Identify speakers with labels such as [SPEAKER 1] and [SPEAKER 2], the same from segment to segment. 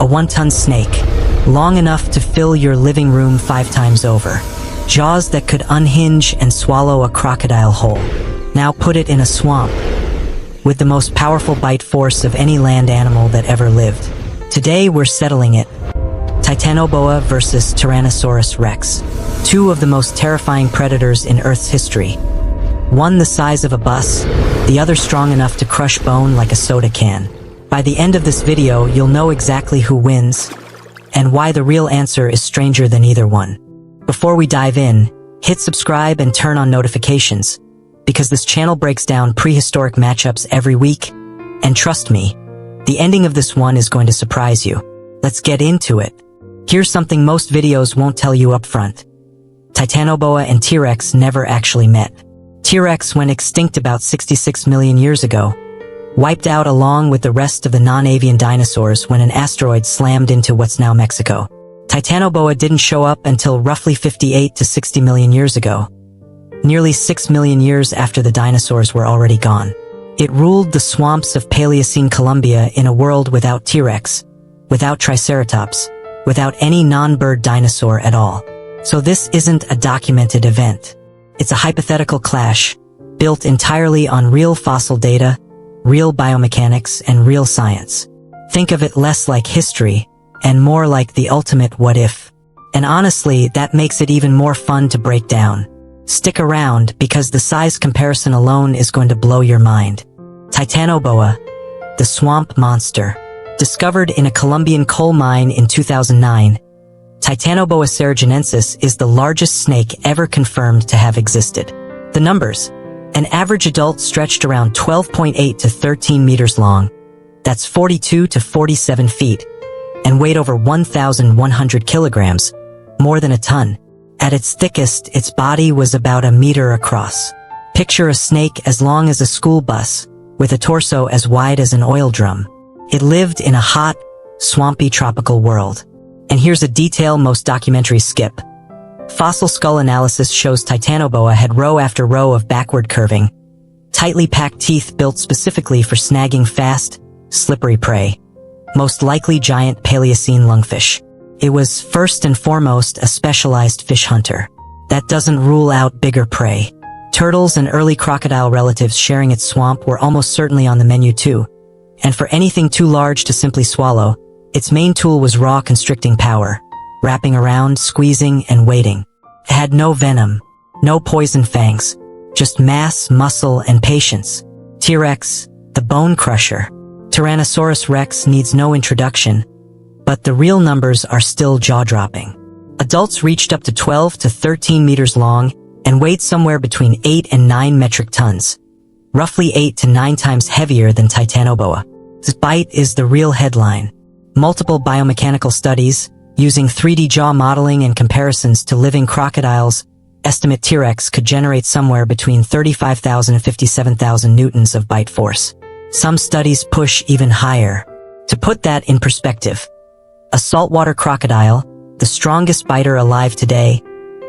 [SPEAKER 1] A 1-ton snake, long enough to fill your living room 5 times over. Jaws that could unhinge and swallow a crocodile whole. Now put it in a swamp, with the most powerful bite force of any land animal that ever lived. Today we're settling it. Titanoboa vs Tyrannosaurus Rex. 2 of the most terrifying predators in Earth's history. One the size of a bus, the other strong enough to crush bone like a soda can. By the end of this video, you'll know exactly who wins, and why the real answer is stranger than either one. Before we dive in, hit subscribe and turn on notifications, because this channel breaks down prehistoric matchups every week, and trust me, the ending of this one is going to surprise you. Let's get into it. Here's something most videos won't tell you up front. Titanoboa and T-Rex never actually met. T-Rex went extinct about 66 million years ago, wiped out along with the rest of the non-avian dinosaurs when an asteroid slammed into what's now Mexico. Titanoboa didn't show up until roughly 58 to 60 million years ago, nearly 6 million years after the dinosaurs were already gone. It ruled the swamps of Paleocene Colombia in a world without T-Rex, without Triceratops, without any non-bird dinosaur at all. So this isn't a documented event. It's a hypothetical clash, built entirely on real fossil data, real biomechanics, and real science. Think of it less like history, and more like the ultimate what if. And honestly, that makes it even more fun to break down. Stick around, because the size comparison alone is going to blow your mind. Titanoboa, the swamp monster. Discovered in a Colombian coal mine in 2009, Titanoboa cerrejonensis is the largest snake ever confirmed to have existed. The numbers: an average adult stretched around 12.8 to 13 meters long, that's 42 to 47 feet, and weighed over 1,100 kilograms, more than a ton. At its thickest, its body was about a meter across. Picture a snake as long as a school bus, with a torso as wide as an oil drum. It lived in a hot, swampy tropical world. And here's a detail most documentaries skip. Fossil skull analysis shows Titanoboa had row after row of backward curving, tightly packed teeth built specifically for snagging fast, slippery prey, most likely giant Paleocene lungfish. It was first and foremost a specialized fish hunter. That doesn't rule out bigger prey. Turtles and early crocodile relatives sharing its swamp were almost certainly on the menu too. And for anything too large to simply swallow, its main tool was raw constricting power, wrapping around, squeezing, and waiting. It had no venom, no poison fangs, just mass, muscle, and patience. T-Rex, the bone crusher. Tyrannosaurus Rex needs no introduction, but the real numbers are still jaw-dropping. Adults reached up to 12 to 13 meters long and weighed somewhere between 8 and 9 metric tons, roughly 8 to 9 times heavier than Titanoboa. This bite is the real headline. Multiple biomechanical studies, using 3D jaw modeling and comparisons to living crocodiles, estimate T-Rex could generate somewhere between 35,000 and 57,000 newtons of bite force. Some studies push even higher. To put that in perspective, a saltwater crocodile, the strongest biter alive today,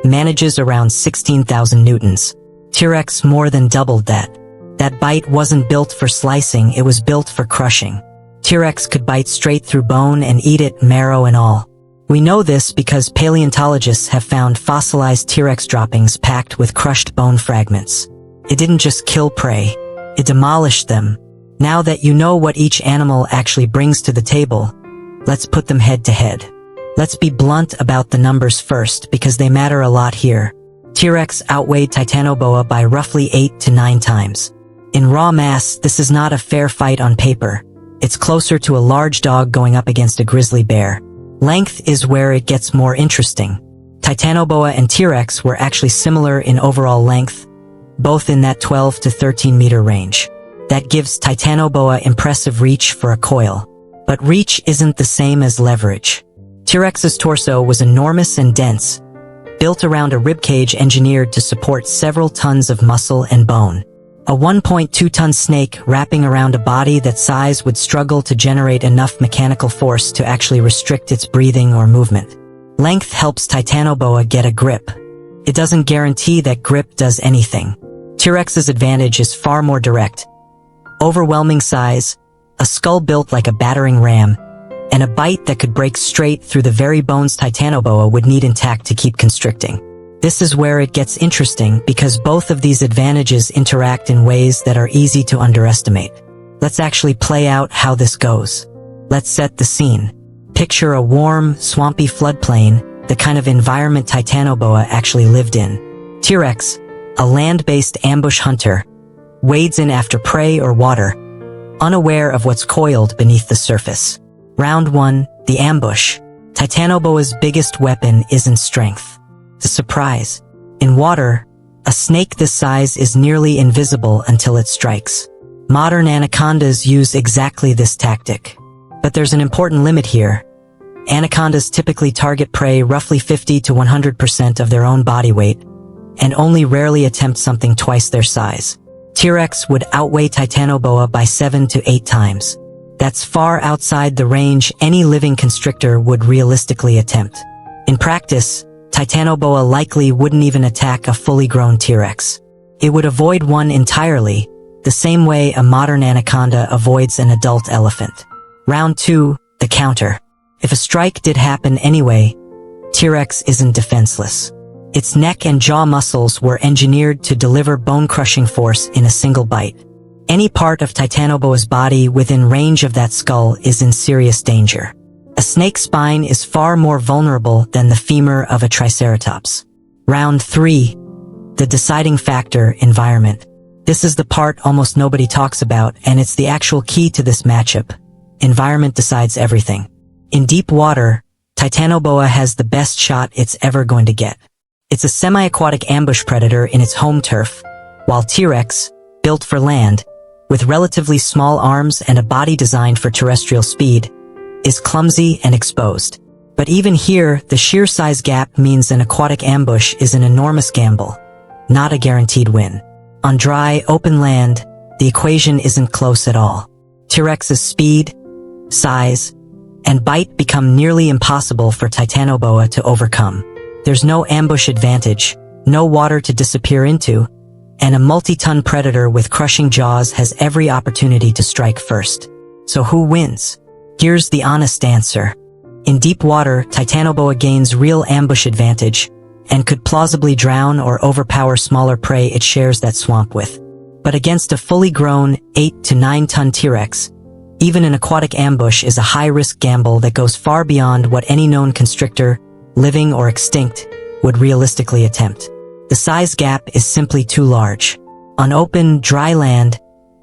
[SPEAKER 1] manages around 16,000 newtons. T-Rex more than doubled that. That bite wasn't built for slicing, it was built for crushing. T-Rex could bite straight through bone and eat it, marrow and all. We know this because paleontologists have found fossilized T-Rex droppings packed with crushed bone fragments. It didn't just kill prey, it demolished them. Now that you know what each animal actually brings to the table, let's put them head to head. Let's be blunt about the numbers first, because they matter a lot here. T-Rex outweighed Titanoboa by roughly 8 to 9 times. In raw mass, this is not a fair fight on paper. It's closer to a large dog going up against a grizzly bear. Length is where it gets more interesting. Titanoboa and T-Rex were actually similar in overall length, both in that 12 to 13 meter range. That gives Titanoboa impressive reach for a coil. But reach isn't the same as leverage. T-Rex's torso was enormous and dense, built around a ribcage engineered to support several tons of muscle and bone. A 1.2-ton snake wrapping around a body that size would struggle to generate enough mechanical force to actually restrict its breathing or movement. Length helps Titanoboa get a grip. It doesn't guarantee that grip does anything. T-Rex's advantage is far more direct. Overwhelming size, a skull built like a battering ram, and a bite that could break straight through the very bones Titanoboa would need intact to keep constricting. This is where it gets interesting because both of these advantages interact in ways that are easy to underestimate. Let's actually play out how this goes. Let's set the scene. Picture a warm, swampy floodplain, the kind of environment Titanoboa actually lived in. T-Rex, a land-based ambush hunter, wades in after prey or water, unaware of what's coiled beneath the surface. Round 1, the ambush. Titanoboa's biggest weapon isn't strength. The surprise. In water, a snake this size is nearly invisible until it strikes. Modern anacondas use exactly this tactic. But there's an important limit here. Anacondas typically target prey roughly 50 to 100% of their own body weight, and only rarely attempt something twice their size. T-Rex would outweigh Titanoboa by 7 to 8 times. That's far outside the range any living constrictor would realistically attempt. In practice, Titanoboa likely wouldn't even attack a fully grown T-Rex. It would avoid one entirely, the same way a modern anaconda avoids an adult elephant. Round 2, the counter. If a strike did happen anyway, T-Rex isn't defenseless. Its neck and jaw muscles were engineered to deliver bone-crushing force in a single bite. Any part of Titanoboa's body within range of that skull is in serious danger. A snake's spine is far more vulnerable than the femur of a triceratops. Round 3. The deciding factor, environment. This is the part almost nobody talks about, and it's the actual key to this matchup. Environment decides everything. In deep water, Titanoboa has the best shot it's ever going to get. It's a semi-aquatic ambush predator in its home turf, while T-Rex, built for land, with relatively small arms and a body designed for terrestrial speed, is clumsy and exposed. But even here, the sheer size gap means an aquatic ambush is an enormous gamble, not a guaranteed win. On dry, open land, the equation isn't close at all. T-Rex's speed, size, and bite become nearly impossible for Titanoboa to overcome. There's no ambush advantage, no water to disappear into, and a multi-ton predator with crushing jaws has every opportunity to strike first. So who wins? Here's the honest answer. In deep water, Titanoboa gains real ambush advantage and could plausibly drown or overpower smaller prey it shares that swamp with. But against a fully grown 8 to 9 ton T-Rex, even an aquatic ambush is a high-risk gamble that goes far beyond what any known constrictor, living or extinct, would realistically attempt. The size gap is simply too large. On open, dry land,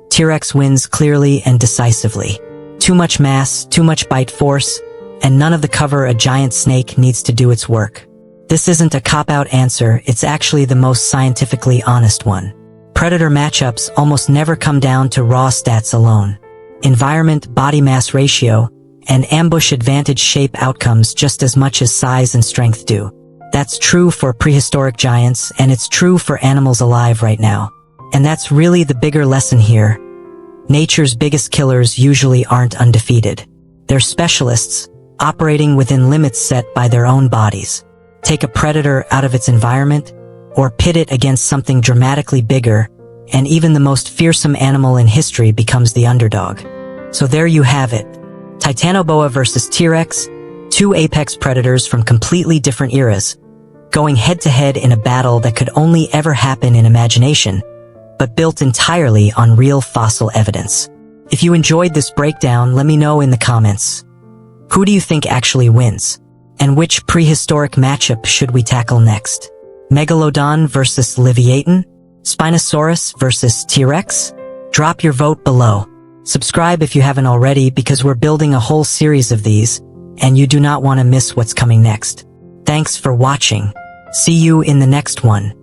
[SPEAKER 1] T-Rex wins clearly and decisively. Too much mass, too much bite force, and none of the cover a giant snake needs to do its work. This isn't a cop-out answer, it's actually the most scientifically honest one. Predator matchups almost never come down to raw stats alone. Environment, body mass ratio, and ambush advantage shape outcomes just as much as size and strength do. That's true for prehistoric giants, and it's true for animals alive right now. And that's really the bigger lesson here. Nature's biggest killers usually aren't undefeated. They're specialists, operating within limits set by their own bodies. Take a predator out of its environment, or pit it against something dramatically bigger, and even the most fearsome animal in history becomes the underdog. So there you have it. Titanoboa versus T-Rex, two apex predators from completely different eras, going head-to-head in a battle that could only ever happen in imagination, but built entirely on real fossil evidence. If you enjoyed this breakdown, let me know in the comments. Who do you think actually wins? And which prehistoric matchup should we tackle next? Megalodon versus Leviathan? Spinosaurus versus T-Rex? Drop your vote below. Subscribe if you haven't already because we're building a whole series of these, and you do not want to miss what's coming next. Thanks for watching. See you in the next one.